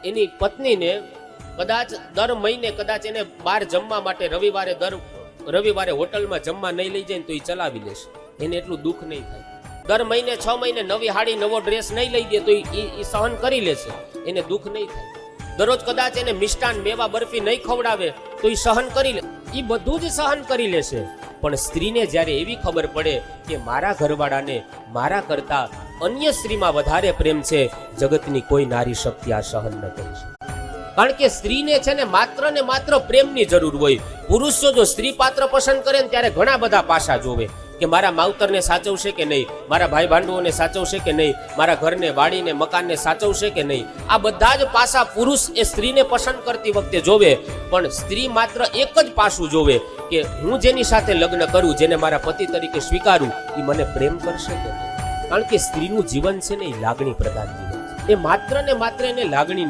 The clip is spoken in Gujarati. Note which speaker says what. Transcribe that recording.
Speaker 1: એની પત્નીને કદાચ દર મહિને કદાચ એને બહાર જમવા માટે રવિવારે હોટલમાં જમવા નહીં લઈ જાય તો એ ચલાવી લેશે, એને એટલું દુઃખ નહીં થાય. દર મહિને 6 મહિને નવી હાડી નવો ડ્રેસ નહીં લઈ દે તો એ સહન કરી લેશે, એને દુઃખ નહીં થાય. દરરોજ કદાચ એને મિષ્ટાન મેવા બરફી નહીં ખવડાવે તો એ સહન કરી લે, એ બધું જ સહન કરી લેશે. પણ સ્ત્રીને જ્યારે એવી ખબર પડે કે મારા ઘરવાળાને મારા કરતા અન્ય સ્ત્રીમાં વધારે પ્રેમ છે, જગતની કોઈ નારી શક્તિ આ સહન ન કરી શકે. કારણ કે સ્ત્રીને છે ને માત્ર પ્રેમની જરૂર હોય. પુરુષ જો સ્ત્રી પાત્ર પસંદ કરે ને ત્યારે ઘણા બધા પાસા જોવે કે મારા માવતરને સાચવશે કે નહીં, મારા ભાઈ ભાંડુઓને સાચવશે કે નહીં, મારા ઘરને વાડીને મકાનને સાચવશે કે નહીં. આ બધા જ પાસા પુરુષ એ સ્ત્રીને પસંદ કરતી વખતે જોવે. પણ સ્ત્રી માત્ર એક જ પાસું જોવે કે હું જેની સાથે લગ્ન કરું, જેને મારા પતિ તરીકે સ્વીકારું, એ મને પ્રેમ કરશે કે નહીં. કારણ કે સ્ત્રીનું જીવન છે ને એ લાગણી પ્રધાન જીવન છે. એ માત્ર ને માત્ર એને લાગણી